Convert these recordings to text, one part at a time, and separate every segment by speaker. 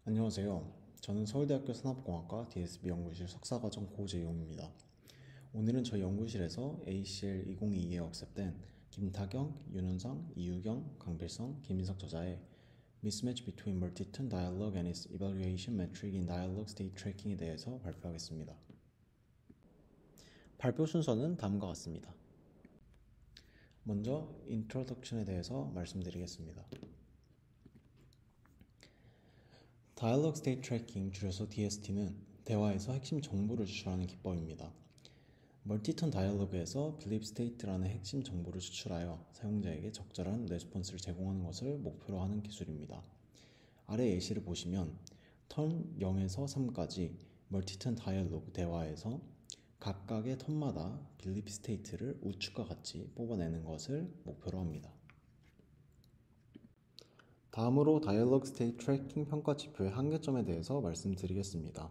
Speaker 1: 안녕하세요. 저는 서울대학교 산업공학과 DSB 연구실 석사과정 고재용입니다. 오늘은 저희 연구실에서 ACL 2022에 억셉된 김타경, 윤은상, 이유경, 강필성, 김인석 저자의 Mismatch Between Multi-Turn Dialogue and its Evaluation Metric in Dialogue State Tracking에 대해서 발표하겠습니다. 발표 순서는 다음과 같습니다. 먼저 인트로덕션에 대해서 말씀드리겠습니다. Dialogue State Tracking, 줄여서 DST는 대화에서 핵심 정보를 추출하는 기법입니다. 멀티턴 다이얼로그에서 Belief State라는 핵심 정보를 추출하여 사용자에게 적절한 레스폰스를 제공하는 것을 목표로 하는 기술입니다. 아래 예시를 보시면 턴 0에서 3까지 멀티턴 다이얼로그 대화에서 각각의 턴마다 Belief State를 우측과 같이 뽑아내는 것을 목표로 합니다. 다음으로 다이얼로그 스테이트 트래킹 평가 지표의 한계점에 대해서 말씀드리겠습니다.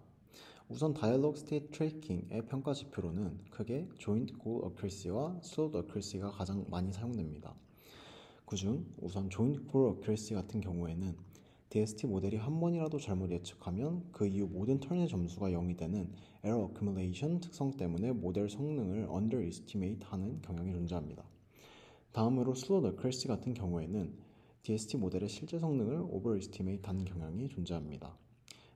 Speaker 1: 우선 다이얼로그 스테이트 트래킹의 평가 지표로는 크게 조인트 골 어큐러시와 슬롯 어큐러시가 가장 많이 사용됩니다. 그중 우선 조인트 골 어큐러시 같은 경우에는 DST 모델이 한 번이라도 잘못 예측하면 그 이후 모든 턴의 점수가 0이 되는 에러 어큐뮬레이션 특성 때문에 모델 성능을 underestimate 하는 경향이 존재합니다. 다음으로 슬롯 어큐러시 같은 경우에는 DST 모델의 실제 성능을 overestimate 하는 경향이 존재합니다.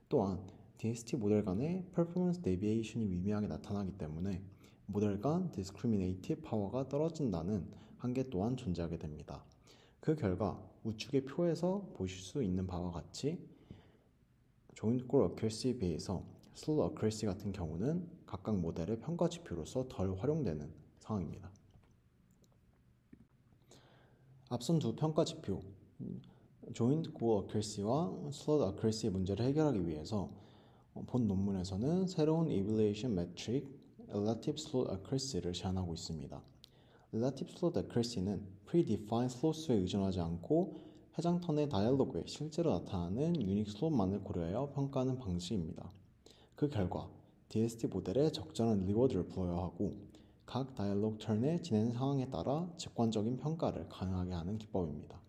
Speaker 1: 또한 DST 모델 간의 performance deviation이 미미하게 나타나기 때문에 모델 간 discriminative power가 떨어진다는 한계 또한 존재하게 됩니다. 그 결과 우측의 표에서 보실 수 있는 바와 같이 joint goal accuracy에 비해서 slot accuracy 같은 경우는 각각 모델의 평가 지표로서 덜 활용되는 상황입니다. 앞선 두 평가 지표 joint goal accuracy와 slot accuracy의 문제를 해결하기 위해서 본 논문에서는 새로운 evaluation metric relative slot accuracy를 제안하고 있습니다. relative slot accuracy는 predefined slot수에 의존하지 않고 해당 턴의 다이얼로그에 실제로 나타나는 유닉 슬롯만을 고려하여 평가하는 방식입니다. 그 결과 DST 모델에 적절한 리워드를 부여하고 각 다이얼로그 턴의 진행 상황에 따라 직관적인 평가를 가능하게 하는 기법입니다.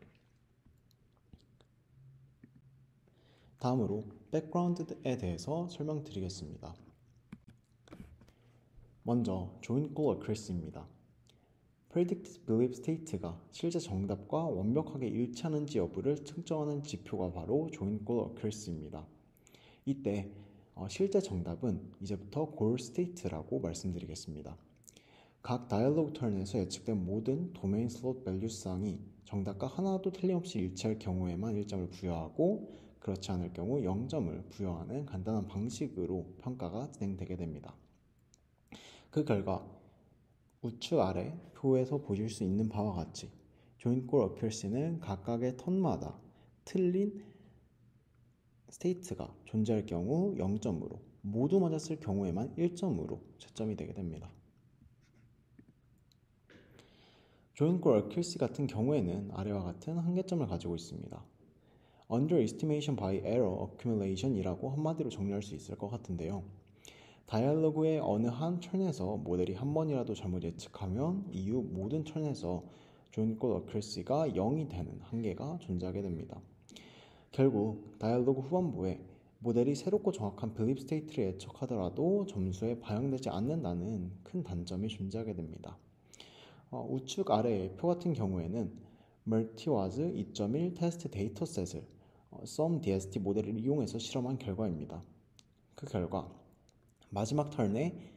Speaker 1: 다음으로 백그라운드에 대해서 설명드리겠습니다. 먼저 joint goal accuracy입니다. Predicted Belief State가 실제 정답과 완벽하게 일치하는지 여부를 측정하는 지표가 바로 joint goal accuracy입니다. 이때 실제 정답은 이제부터 goal state라고 말씀드리겠습니다. 각 다이얼로그 턴에서 예측된 모든 도메인 슬롯 밸류쌍이 정답과 하나도 틀림없이 일치할 경우에만 1점을 부여하고 그렇지 않을 경우 0점을 부여하는 간단한 방식으로 평가가 진행되게 됩니다. 그 결과 우측 아래 표에서 보실 수 있는 바와 같이 조인트 골 어큐러시는 각각의 턴마다 틀린 스테이트가 존재할 경우 0점으로 모두 맞았을 경우에만 1점으로 채점이 되게 됩니다. 조인트 골 어큐러시 같은 경우에는 아래와 같은 한계점을 가지고 있습니다. underestimation by error accumulation 이라고 한마디로 정리할 수 있을 것 같은데요. 다이얼로그의 어느 한 턴에서 모델이 한 번이라도 잘못 예측하면 이후 모든 턴에서 joint goal accuracy가 0이 되는 한계가 존재하게 됩니다. 결국 다이얼로그 후반부에 모델이 새롭고 정확한 belief state를 예측하더라도 점수에 반영되지 않는다는 큰 단점이 존재하게 됩니다. 우측 아래의 표 같은 경우에는 멀티와즈 2.1 테스트 데이터셋을 SUM DST 모델을 이용해서 실험한 결과입니다. 그 결과 마지막 턴에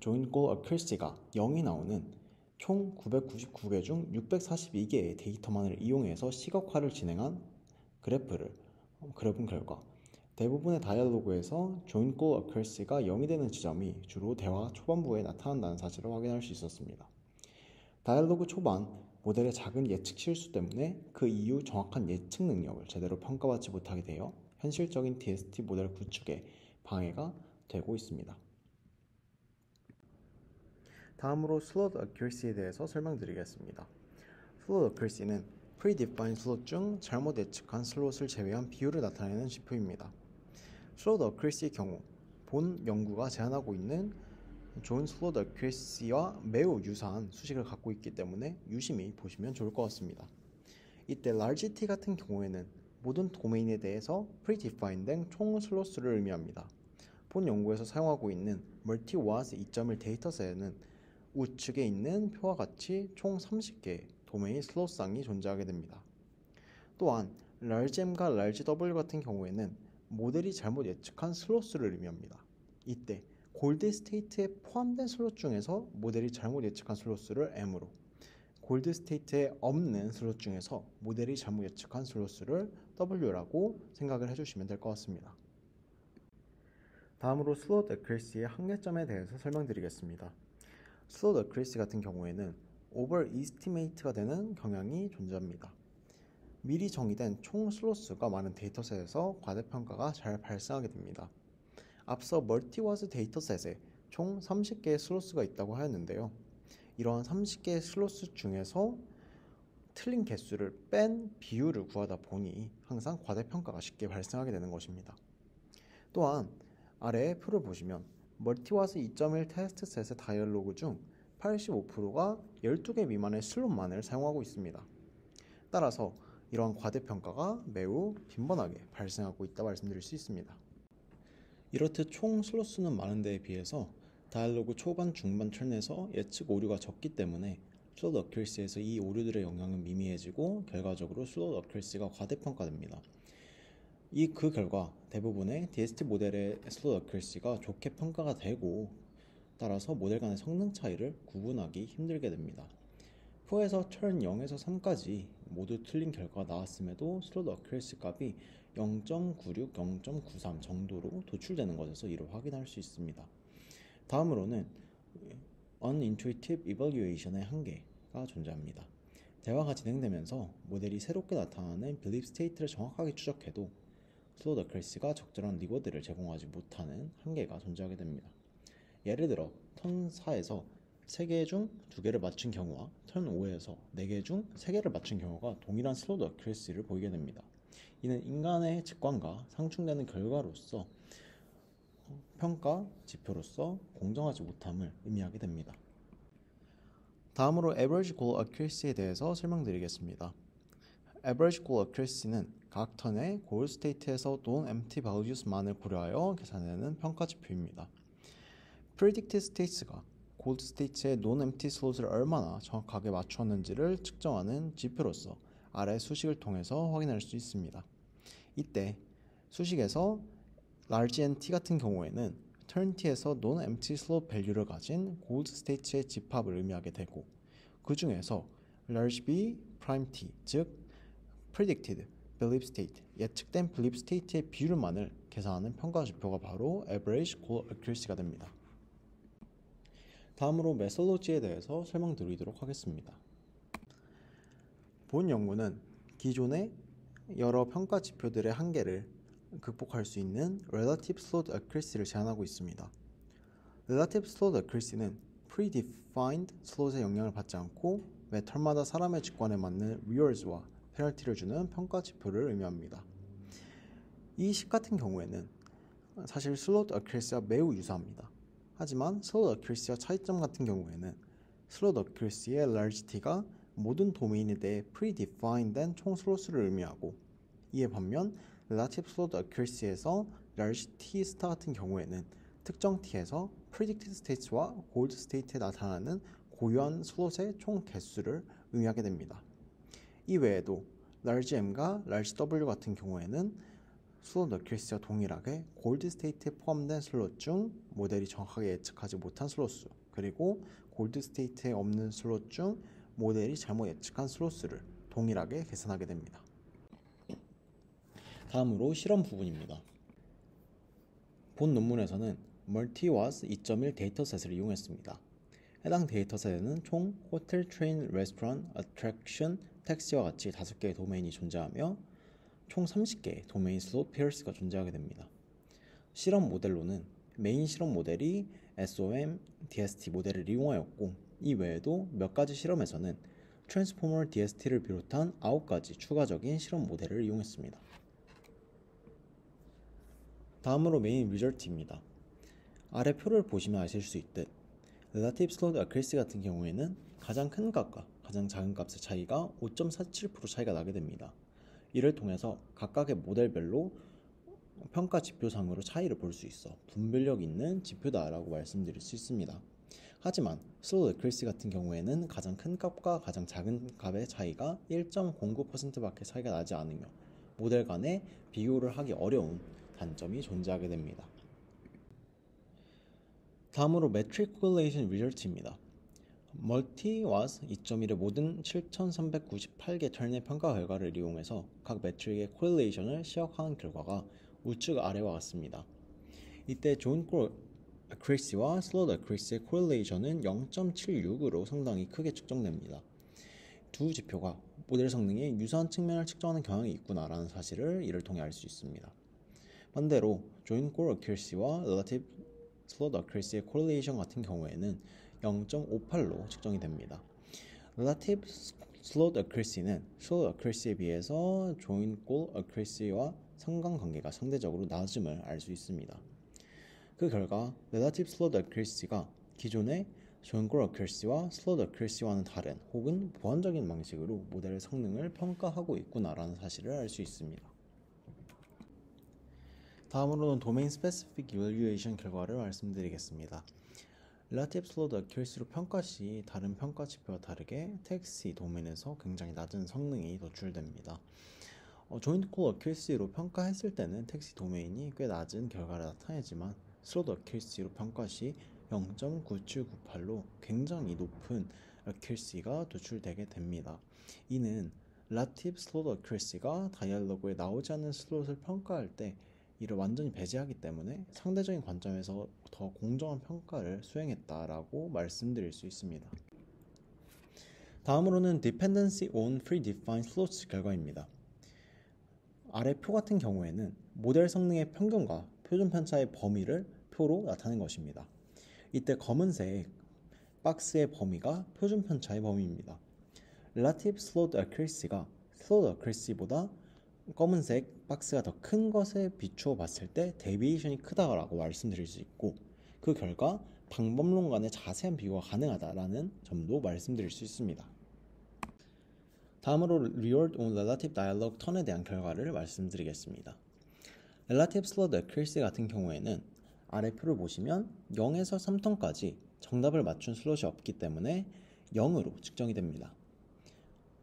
Speaker 1: joint goal accuracy가 0이 나오는 총 999개 중 642개의 데이터만을 이용해서 시각화를 진행한 그래프를 그려본 결과 대부분의 다이얼로그에서 joint goal accuracy가 0이 되는 지점이 주로 대화 초반부에 나타난다는 사실을 확인할 수 있었습니다. 다이얼로그 초반 모델의 작은 예측 실수 때문에 그 이후 정확한 예측 능력을 제대로 평가받지 못하게 되어 현실적인 DST 모델 구축에 방해가 되고 있습니다. 다음으로 슬롯 어큐러시에 대해서 설명드리겠습니다. 슬롯 어큐러시는 predefined 슬롯 중 잘못 예측한 슬롯을 제외한 비율을 나타내는 지표입니다. 슬롯 어큐러시의 경우 본 연구가 제안하고 있는 좋은 슬롯 어큐러시와 매우 유사한 수식을 갖고 있기 때문에 유심히 보시면 좋을 것 같습니다. 이때 large t 같은 경우에는 모든 도메인에 대해서 predefined된 총 슬롯수를 의미합니다. 본 연구에서 사용하고 있는 멀티와스 2.1 데이터셋에는 우측에 있는 표와 같이 총 30개의 도메인 슬롯상이 존재하게 됩니다. 또한 large M과 large W 같은 경우에는 모델이 잘못 예측한 슬롯수를 의미합니다. 이때 골드 스테이트에 포함된 슬롯 중에서 모델이 잘못 예측한 슬롯수를 M으로, 골드 스테이트에 없는 슬롯 중에서 모델이 잘못 예측한 슬롯수를 W라고 생각을 해주시면 될 것 같습니다. 다음으로 슬롯 accuracy의 한계점에 대해서 설명드리겠습니다. 슬롯 accuracy 같은 경우에는 overestimate가 되는 경향이 존재합니다. 미리 정의된 총 슬롯수가 많은 데이터셋에서 과대평가가 잘 발생하게 됩니다. 앞서 멀티와스 데이터셋에 총 30개의 슬롯수가 있다고 하였는데요. 이러한 30개의 슬롯수 중에서 틀린 개수를 뺀 비율을 구하다 보니 항상 과대평가가 쉽게 발생하게 되는 것입니다. 또한 아래의 표를 보시면 멀티와스 2.1 테스트셋의 다이얼로그 중 85%가 12개 미만의 슬롯만을 사용하고 있습니다. 따라서 이러한 과대평가가 매우 빈번하게 발생하고 있다 말씀드릴 수 있습니다. 이렇듯 총 슬롯 수는 많은 데에 비해서 다이얼로그 초반, 중반 턴에서 예측 오류가 적기 때문에 슬롯 어큐리시에서 이 오류들의 영향은 미미해지고 결과적으로 슬롯 어큐리시가 과대평가됩니다. 그 결과 대부분의 DST 모델의 슬롯 어큐리시가 좋게 평가가 되고 따라서 모델 간의 성능 차이를 구분하기 힘들게 됩니다. 표에서 턴 0에서 3까지 모두 틀린 결과가 나왔음에도 슬롯 어큐리시 값이 0.96, 0.93 정도로 도출되는 것에서 이를 확인할 수 있습니다. 다음으로는 unintuitive evaluation의 한계가 존재합니다. 대화가 진행되면서 모델이 새롭게 나타나는 belief state를 정확하게 추적해도 슬롯 어큐리시가 적절한 리워드를 제공하지 못하는 한계가 존재하게 됩니다. 예를 들어 턴 4에서 3개 중 2개를 맞춘 경우와 턴 5에서 4개 중 3개를 맞춘 경우가 동일한 슬롯 어큐리시를 보이게 됩니다. 이는 인간의 직관과 상충되는 결과로서 평가 지표로서 공정하지 못함을 의미하게 됩니다. 다음으로 average goal accuracy에 대해서 설명드리겠습니다. average goal accuracy는 각 턴의 goal state에서 non empty values만을 고려하여 계산하는 평가 지표입니다. predicted states가 goal state의 non empty slot을 얼마나 정확하게 맞추었는지를 측정하는 지표로서 아래 수식을 통해서 확인할 수 있습니다. 이때 수식에서 large NT 같은 경우에는 turn T에서 non empty slot 밸류를 가진 goal state의 집합을 의미하게 되고 그 중에서 large B prime T, 즉 predicted belief state, 예측된 belief state의 비율만을 계산하는 평가 지표가 바로 average goal accuracy가 됩니다. 다음으로 메솔로지에 대해서 설명드리도록 하겠습니다. 본 연구는 기존의 여러 평가 지표들의 한계를 극복할 수 있는 relative slot accuracy를 제안하고 있습니다. relative slot accuracy는 predefined slot의 영향을 받지 않고 매 턴마다 사람의 직관에 맞는 rewards와 페널티를 주는 평가 지표를 의미합니다. 이 식 같은 경우에는 사실 slot accuracy와 매우 유사합니다. 하지만 slot accuracy와 차이점 같은 경우에는 slot accuracy의 large t가 모든 도메인에 대해 predefined된 총 슬롯수를 의미하고 이에 반면 relative slot accuracy에서 large t star 같은 경우에는 특정 t에서 predicted states와 gold state에 나타나는 고유한 슬롯의 총 개수를 의미하게 됩니다. 이 외에도 large m과 large w 같은 경우에는 슬롯 어큐리시와 동일하게 골드 스테이트에 포함된 슬롯 중 모델이 정확하게 예측하지 못한 슬롯수 그리고 골드 스테이트에 없는 슬롯 중 모델이 잘못 예측한 슬롯수를 동일하게 계산하게 됩니다. 다음으로 실험 부분입니다. 본 논문에서는 멀티와스 2.1 데이터셋을 이용했습니다. 해당 데이터셋에는 총 호텔, 트레인, 레스토랑, 어트랙션, 택시와 같이 5개의 도메인이 존재하며 총 30개의 도메인 슬롯 페어스가 존재하게 됩니다. 실험 모델로는 메인 실험 모델이 SOM, DST 모델을 이용하였고 이 외에도 몇 가지 실험에서는 트랜스포머 DST를 비롯한 9가지 추가적인 실험 모델을 이용했습니다. 다음으로 메인 리절트입니다. 아래 표를 보시면 아실 수 있듯 relative slot accuracy 같은 경우에는 가장 큰 값과 가장 작은 값의 차이가 5.47% 차이가 나게 됩니다. 이를 통해서 각각의 모델별로 평가 지표상으로 차이를 볼 수 있어 분별력 있는 지표다라고 말씀드릴 수 있습니다. 하지만 슬로우 애큐러시 같은 경우에는 가장 큰 값과 가장 작은 값의 차이가 1.09%밖에 차이가 나지 않으며 모델 간에 비교를 하기 어려운 단점이 존재하게 됩니다. 다음으로 Metric Correlation Research입니다. 멀티와스 2.1의 모든 7,398개 털의 평가 결과를 이용해서 각 매트릭의 코릴레이션을 시각화한 결과가 우측 아래와 같습니다. 이때 joint accuracy와 slowed accuracy의 코릴레이션은 0.76으로 상당히 크게 측정됩니다. 두 지표가 모델 성능에 유사한 측면을 측정하는 경향이 있구나라는 사실을 이를 통해 알 수 있습니다. 반대로 joint accuracy와 relative slowed accuracy의 코릴레이션 같은 경우에는 0.58로 측정이 됩니다. Relative slowed accuracy는 slowed accuracy에 비해서 joint goal accuracy와 상관관계가 상대적으로 낮음을 알 수 있습니다. 그 결과 relative slowed accuracy가 기존의 joint goal accuracy와 slowed accuracy와는 다른 혹은 보완적인 방식으로 모델의 성능을 평가하고 있구나라는 사실을 알 수 있습니다. 다음으로는 도메인 스페시픽 이밸류에이션 결과를 말씀드리겠습니다. Relative slowed accuracy로 평가 시 다른 평가 지표와 다르게 택시 도메인에서 굉장히 낮은 성능이 도출됩니다. joint goal accuracy로 평가했을 때는 택시 도메인이 꽤 낮은 결과를 나타내지만 slowed accuracy로 평가 시 0.9798로 굉장히 높은 accuracy가 도출되게 됩니다. 이는 relative slowed accuracy가 다이얼로그에 나오지 않는 슬롯을 평가할 때 이를 완전히 배제하기 때문에 상대적인 관점에서 더 공정한 평가를 수행했다라고 말씀드릴 수 있습니다. 다음으로는 Dependency on Predefined Slots 결과입니다. 아래 표 같은 경우에는 모델 성능의 평균과 표준 편차의 범위를 표로 나타낸 것입니다. 이때 검은색 박스의 범위가 표준 편차의 범위입니다. Relative Slowed Accuracy가 Slowed Accuracy보다 검은색 박스가 더 큰 것에 비추어 봤을 때 데비에이션이 크다라고 말씀드릴 수 있고 그 결과 방법론 간의 자세한 비교가 가능하다라는 점도 말씀드릴 수 있습니다. 다음으로 Reward on Relative Dialogue 턴에 대한 결과를 말씀드리겠습니다. Relative Slowed Accuracy 같은 경우에는 아래 표를 보시면 0에서 3턴까지 정답을 맞춘 슬롯이 없기 때문에 0으로 측정이 됩니다.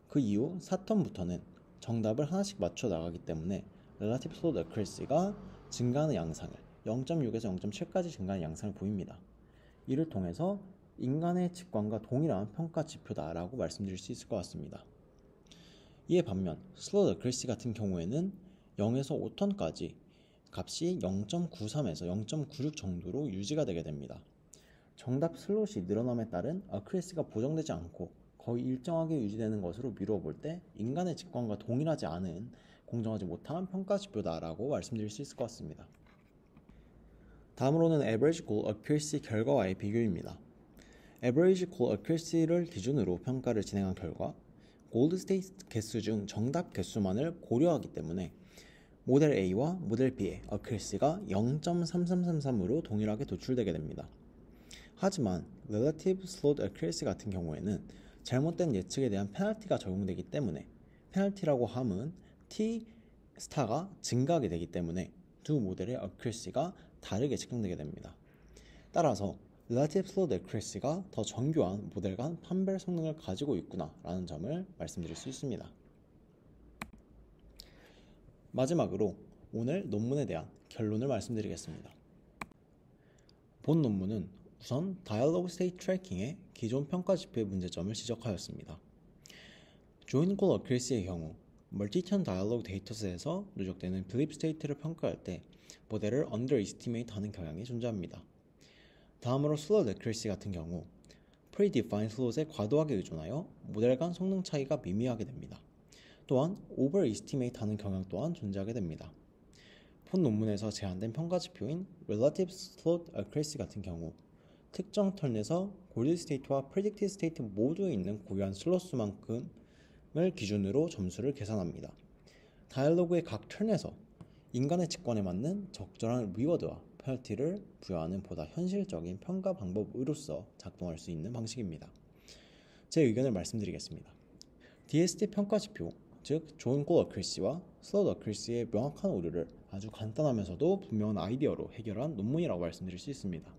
Speaker 1: 그 이후 4턴부터는 정답을 하나씩 맞춰 나가기 때문에 Relative Slowed Accuracy가 증가하는 양상을 0.6에서 0.7까지 증가하는 양상을 보입니다. 이를 통해서 인간의 직관과 동일한 평가 지표다라고 말씀드릴 수 있을 것 같습니다. 이에 반면 Slowed Accuracy 같은 경우에는 0에서 5턴까지 값이 0.93에서 0.96 정도로 유지가 되게 됩니다. 정답 슬롯이 늘어남에 따른 accuracy가 보정되지 않고 거의 일정하게 유지되는 것으로 미루어 볼 때 인간의 직관과 동일하지 않은 공정하지 못한 평가 지표다라고 말씀드릴 수 있을 것 같습니다. 다음으로는 Average Goal Accuracy 결과와의 비교입니다. Average Goal Accuracy를 기준으로 평가를 진행한 결과 골드 스테이트 개수 중 정답 개수만을 고려하기 때문에 모델 A와 모델 B의 accuracy가 0.3333으로 동일하게 도출되게 됩니다. 하지만 Relative Slowed Accuracy 같은 경우에는 잘못된 예측에 대한 페널티가 적용되기 때문에 페널티라고 함은 T 스타가 증가하게 되기 때문에 두 모델의 accuracy가 다르게 측정되게 됩니다. 따라서 Relative Slowed Accuracy가 더 정교한 모델 간 판별 성능을 가지고 있구나 라는 점을 말씀드릴 수 있습니다. 마지막으로 오늘 논문에 대한 결론을 말씀드리겠습니다. 본 논문은 우선 Dialogue State Tracking의 기존 평가 지표의 문제점을 지적하였습니다. Joint Goal Accuracy의 경우 멀티턴 다이얼로그 데이터셋에서 누적되는 블립 스테이트를 평가할 때 모델을 underestimate 하는 경향이 존재합니다. 다음으로 Slowed Accuracy 같은 경우 predefined slot에 과도하게 의존하여 모델 간 성능 차이가 미미하게 됩니다. 또한 overestimate 하는 경향 또한 존재하게 됩니다. 본 논문에서 제한된 평가 지표인 Relative Slowed Accuracy 같은 경우 특정 턴에서 골드 스테이트와 predicted 스테이트 모두에 있는 고유한 슬롯 수만큼을 기준으로 점수를 계산합니다. 다이얼로그의 각 턴에서 인간의 직관에 맞는 적절한 리워드와 페널티를 부여하는 보다 현실적인 평가 방법으로서 작동할 수 있는 방식입니다. 제 의견을 말씀드리겠습니다. DST 평가 지표, 즉 좋은 어큐리시와 슬로우 어큐리시의 명확한 오류를 아주 간단하면서도 분명한 아이디어로 해결한 논문이라고 말씀드릴 수 있습니다.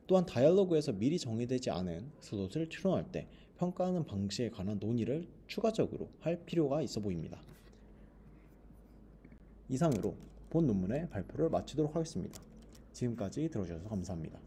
Speaker 1: 또한 다이얼로그에서 미리 정의되지 않은 슬롯을 추론할 때 평가하는 방식에 관한 논의를 추가적으로 할 필요가 있어 보입니다. 이상으로 본 논문의 발표를 마치도록 하겠습니다. 지금까지 들어주셔서 감사합니다.